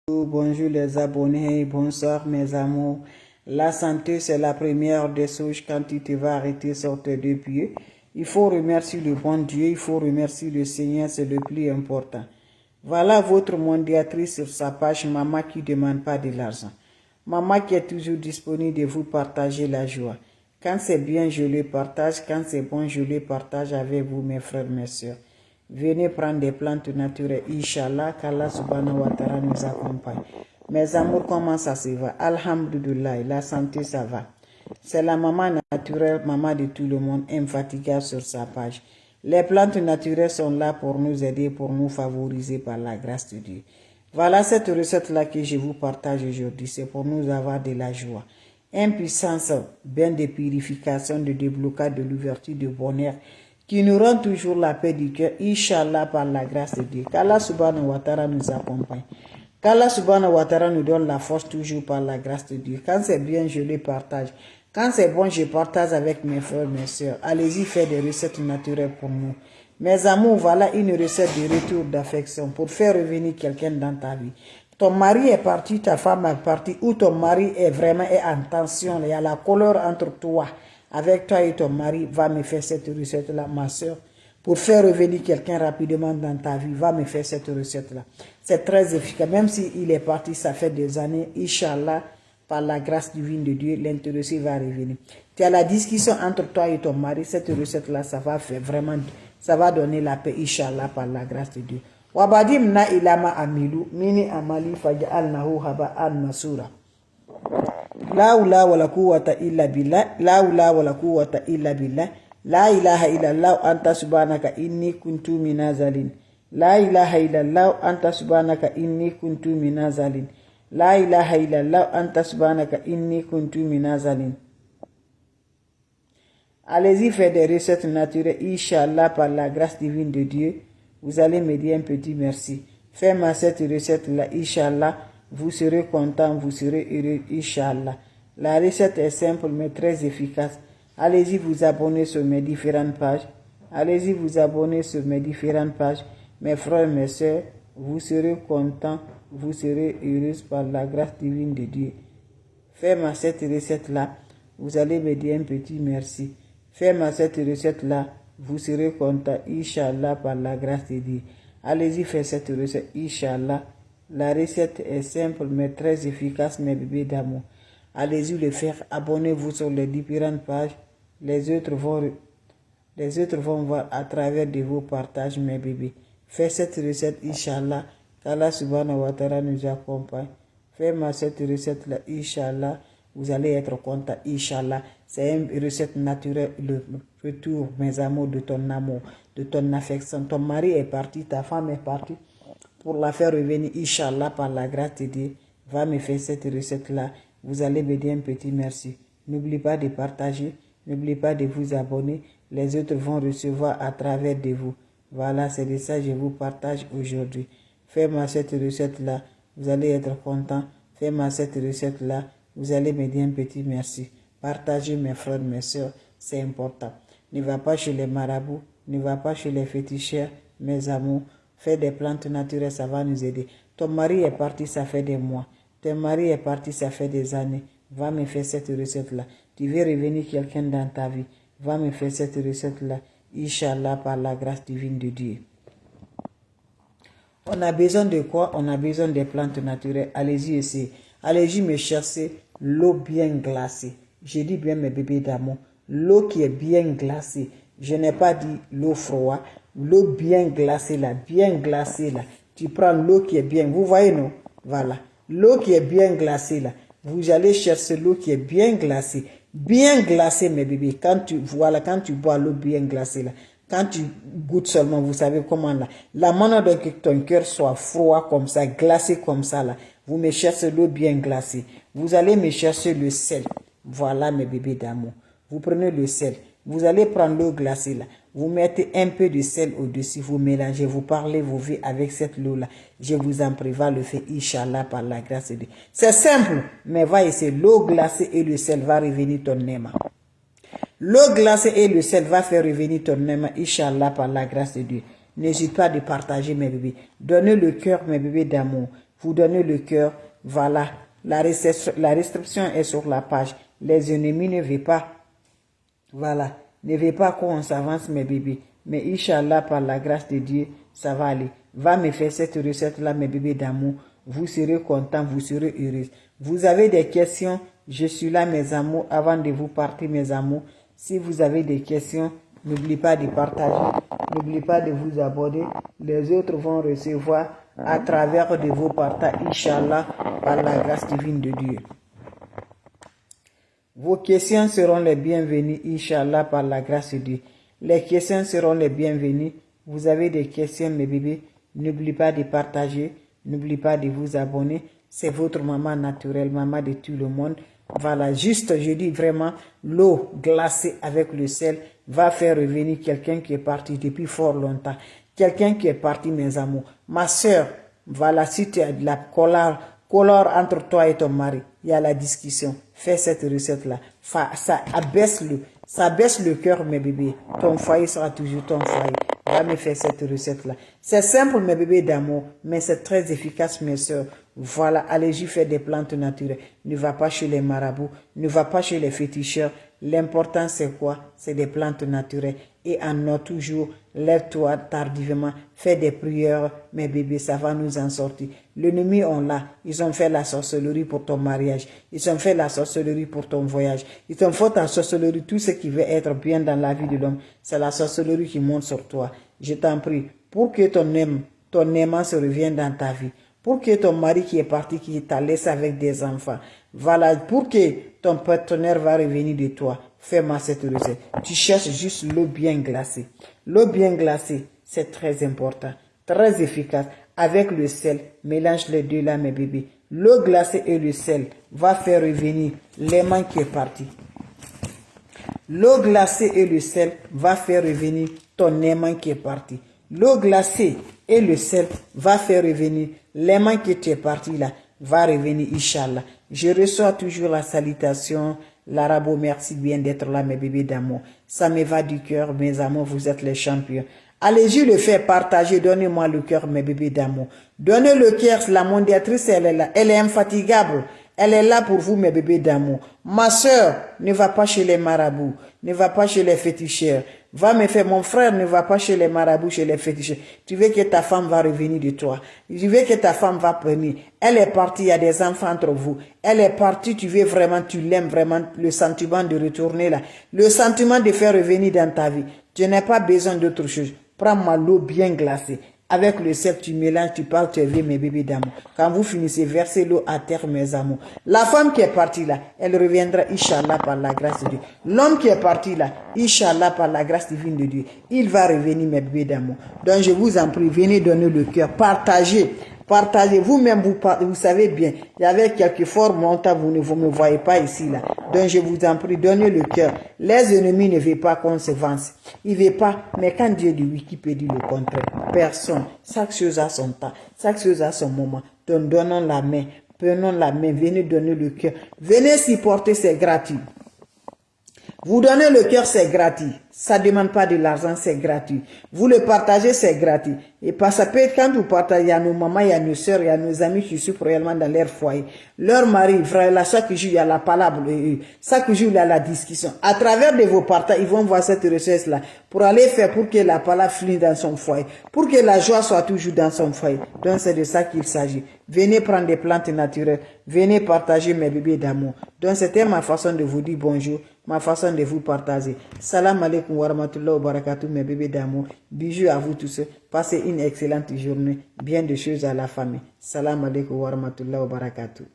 Bonjour les abonnés, bonsoir mes amours. La santé, c'est la première des choses quand tu te vas arrêter sur tes deux pieds. Il faut remercier le bon Dieu, il faut remercier le Seigneur, c'est le plus important. Voilà votre mondiatrice sur sa page, maman qui ne demande pas de l'argent. Maman qui est toujours disponible de vous partager la joie. Quand c'est bien, je le partage. Quand c'est bon, je le partage avec vous, mes frères, mes soeurs. Venez prendre des plantes naturelles, Inch'Allah, qu'Allah subhanahu wa ta'ala nous accompagne. Mes amours, comment ça se va? Alhamdulillah, la santé, ça va. C'est la maman naturelle, maman de tout le monde, infatigable sur sa page. Les plantes naturelles sont là pour nous aider, pour nous favoriser par la grâce de Dieu. Voilà cette recette-là que je vous partage aujourd'hui. C'est pour nous avoir de la joie. Impuissance, bien de purification, de déblocage, de l'ouverture, de bonheur, qui nous rend toujours la paix du cœur, Inch'Allah, par la grâce de Dieu. Qu'Allah subhanahu wa ta'ala nous accompagne. Qu'Allah subhanahu wa ta'ala nous donne la force toujours par la grâce de Dieu. Quand c'est bien, je le partage. Quand c'est bon, je partage avec mes frères, mes soeurs. Allez-y, faire des recettes naturelles pour nous. Mes amours, voilà une recette de retour d'affection pour faire revenir quelqu'un dans ta vie. Ton mari est parti, ta femme est partie, ou ton mari est vraiment en tension, il y a la colère entre toi. Avec toi et ton mari, va me faire cette recette-là, ma soeur. Pour faire revenir quelqu'un rapidement dans ta vie, va me faire cette recette-là. C'est très efficace. Même s'il est parti, ça fait des années, Inch'Allah, par la grâce divine de Dieu, l'intéressé va revenir. Tu as la discussion entre toi et ton mari, cette recette-là, ça va faire vraiment, ça va donner la paix, Inch'Allah, par la grâce de Dieu. Wabadim na ilama amilu, mini amali faja'alnahu haba'an masura. La hawla wala quwwata illa billah, la hawla wala quwwata illa billah, la ilaha illallah anta subhanaka inni kuntu minazalin. La ilaha illallah anta subhanaka inni kuntu minazalin. La ilaha illallah anta subhanaka inni kuntu minazalin. Allez-y faire des recettes naturelles, Inch'Allah, par la grâce divine de Dieu. Vous allez me dire un petit merci. Faites-moi cette recette-là, Inch'Allah. Vous serez content, vous serez heureux, Inch'Allah. La recette est simple mais très efficace. Allez-y vous abonner sur mes différentes pages. Allez-y vous abonner sur mes différentes pages. Mes frères, mes soeurs, vous serez contents, vous serez heureux par la grâce divine de Dieu. Faites-moi cette recette-là. Vous allez me dire un petit merci. Faites-moi cette recette-là. Vous serez content, Inch'Allah, par la grâce de Dieu. Allez-y faire cette recette, Inch'Allah. La recette est simple mais très efficace, mes bébés d'amour. Allez-y le faire. Abonnez-vous sur les différentes pages. Les autres vont voir à travers de vos partages, mes bébés. Faites cette recette, Inch'Allah. Qu'Allah subhanahu wa ta'ala nous accompagne. Faites-moi cette recette-là, Inch'Allah. Vous allez être content, Inch'Allah. C'est une recette naturelle, le retour, mes amours, de ton amour, de ton affection. Ton mari est parti, ta femme est partie. Pour la faire revenir, Inch'Allah, par la grâce de Dieu, va me faire cette recette-là. Vous allez me dire un petit merci. N'oubliez pas de partager, n'oubliez pas de vous abonner. Les autres vont recevoir à travers de vous. Voilà, c'est de ça que je vous partage aujourd'hui. Faites-moi cette recette-là, vous allez être content. Faites-moi cette recette-là, vous allez me dire un petit merci. Partagez, mes frères, mes soeurs, c'est important. Ne va pas chez les marabouts, ne va pas chez les féticheurs, mes amours. Fais des plantes naturelles, ça va nous aider. Ton mari est parti, ça fait des mois. Ton mari est parti, ça fait des années. Va me faire cette recette-là. Tu veux revenir quelqu'un dans ta vie. Va me faire cette recette-là. Inch'Allah, par la grâce divine de Dieu. On a besoin de quoi? On a besoin des plantes naturelles. Allez-y essayer. Allez-y me chercher l'eau bien glacée. J'ai dit bien, mes bébés d'amour. L'eau qui est bien glacée. Je n'ai pas dit l'eau froide. L'eau bien glacée là. Bien glacée là. Tu prends l'eau qui est bien. Vous voyez, non? Voilà. L'eau qui est bien glacée là. Vous allez chercher l'eau qui est bien glacée. Bien glacée, mes bébés. Quand tu bois l'eau bien glacée là. Quand tu goûtes seulement, vous savez comment là. La manière dont que ton cœur soit froid comme ça, glacé comme ça là. Vous me cherchez l'eau bien glacée. Vous allez me chercher le sel. Voilà, mes bébés d'amour. Vous prenez le sel. Vous allez prendre l'eau glacée là. Vous mettez un peu de sel au-dessus. Vous mélangez. Vous parlez vos vies avec cette eau-là. Je vous en prie, va le faire, Inch'Allah, par la grâce de Dieu. C'est simple, mais va essayer. L'eau glacée et le sel va revenir ton aimant. L'eau glacée et le sel va faire revenir ton aimant, Inch'Allah, par la grâce de Dieu. N'hésite pas de partager, mes bébés. Donnez le cœur, mes bébés d'amour. vous donnez le cœur. Voilà, la restriction est sur la page. Les ennemis ne veulent pas. Voilà, ne veulent pas qu'on s'avance mes bébés. Mais Inch'Allah, par la grâce de Dieu, ça va aller. Va me faire cette recette-là, mes bébés d'amour. Vous serez contents, vous serez heureux. Vous avez des questions, je suis là, mes amours, avant de vous partir, mes amours. Si vous avez des questions, n'oubliez pas de partager, n'oubliez pas de vous abonner. Les autres vont recevoir à travers de vos partages, Inch'Allah, par la grâce divine de Dieu. Vos questions seront les bienvenues, Inch'Allah, par la grâce de Dieu. Les questions seront les bienvenues. Vous avez des questions, mes bébés, n'oubliez pas de partager, n'oubliez pas de vous abonner. C'est votre maman naturelle, maman de tout le monde. Voilà, juste, je dis vraiment, l'eau glacée avec le sel va faire revenir quelqu'un qui est parti depuis fort longtemps. Quelqu'un qui est parti, mes amours. Ma soeur, voilà, si tu as de la colère entre toi et ton mari, il y a la discussion. Fais cette recette-là. Ça baisse le cœur, mes bébés. Ton foyer sera toujours ton foyer. Va me faire cette recette-là. C'est simple, mes bébés d'amour, mais c'est très efficace, mes soeurs. Voilà, allez-y faire des plantes naturelles. Ne va pas chez les marabouts, ne va pas chez les féticheurs. L'important, c'est quoi? C'est des plantes naturelles. Et en a toujours, lève-toi tardivement, fais des prières, mes bébés, ça va nous en sortir. L'ennemi, on l'a. Ils ont fait la sorcellerie pour ton mariage. Ils ont fait la sorcellerie pour ton voyage. Ils ont fait la sorcellerie, tout ce qui veut être bien dans la vie de l'homme. C'est la sorcellerie qui monte sur toi. Je t'en prie, pour que ton aimant se revienne dans ta vie. Pour que ton mari qui est parti, qui t'a laissé avec des enfants. Voilà, pour que ton partenaire va revenir de toi. Fais-moi cette recette. Tu cherches juste l'eau bien glacée. L'eau bien glacée, c'est très important, très efficace. Avec le sel, mélange les deux là, mes bébés. L'eau glacée et le sel va faire revenir l'aimant qui est parti. L'eau glacée et le sel va faire revenir ton aimant qui est parti. L'eau glacée et le sel va faire revenir l'aimant qui est parti là, va revenir, Inch'Allah. Je reçois toujours la salutation. L'arabo, merci bien d'être là, mes bébés d'amour. Ça me va du cœur, mes amours, vous êtes les champions. Allez-y le faire, partagez, donnez-moi le cœur, mes bébés d'amour. Donnez le cœur, la mondiatrice, elle est là. Elle est infatigable. Elle est là pour vous, mes bébés d'amour. Ma soeur, ne va pas chez les marabouts, ne va pas chez les féticheurs. Va me faire, mon frère, ne va pas chez les marabouts, chez les féticheurs. Tu veux que ta femme va revenir de toi. Tu veux que ta femme va venir. Elle est partie, il y a des enfants entre vous. Elle est partie, tu veux vraiment, tu l'aimes vraiment, le sentiment de retourner là. Le sentiment de faire revenir dans ta vie. Tu n'as pas besoin d'autre chose. Prends-moi l'eau bien glacée. Avec le sel, tu mélanges, tu parles, tu éveilles mes bébés d'amour. Quand vous finissez, versez l'eau à terre, mes amours. La femme qui est partie là, elle reviendra, Inch'Allah, par la grâce de Dieu. L'homme qui est parti là, Inch'Allah, par la grâce divine de Dieu, il va revenir, mes bébés d'amour. Donc, je vous en prie, venez donner le cœur, partagez. Partagez, vous-même, vous savez bien, il y avait quelques forts montants, vous ne me voyez pas ici, là. Donc, je vous en prie, donnez le cœur. Les ennemis ne veulent pas qu'on se vance. Ils ne veulent pas, mais quand Dieu dit oui, qui peut dire le contraire? Personne. Chaque chose a son temps, chaque chose a son moment. Donc, donnons la main, prenons la main, venez donner le cœur. Venez supporter, c'est gratuit. Vous donnez le cœur, c'est gratuit. Ça ne demande pas de l'argent, c'est gratuit. Vous le partagez, c'est gratuit. Et parce que quand vous partagez, il y a nos mamans, il y a nos soeurs, il y a nos amis qui souffrent réellement dans leur foyer. Leur mari, frère, là, chaque jour, il y a la parole, chaque jour, il y a la discussion. À travers de vos partages, ils vont voir cette recette-là pour aller faire pour que la parole finisse dans son foyer, pour que la joie soit toujours dans son foyer. Donc, c'est de ça qu'il s'agit. Venez prendre des plantes naturelles. Venez partager mes bébés d'amour. Donc, c'était ma façon de vous dire bonjour, ma façon de vous partager. Salam alaikum wa rahmatullahi wa barakatuh, mes bébés d'amour. Bisous à vous tous. Passez une excellente journée. Bien de choses à la famille. Salam alaikum wa rahmatullahi wa barakatuh.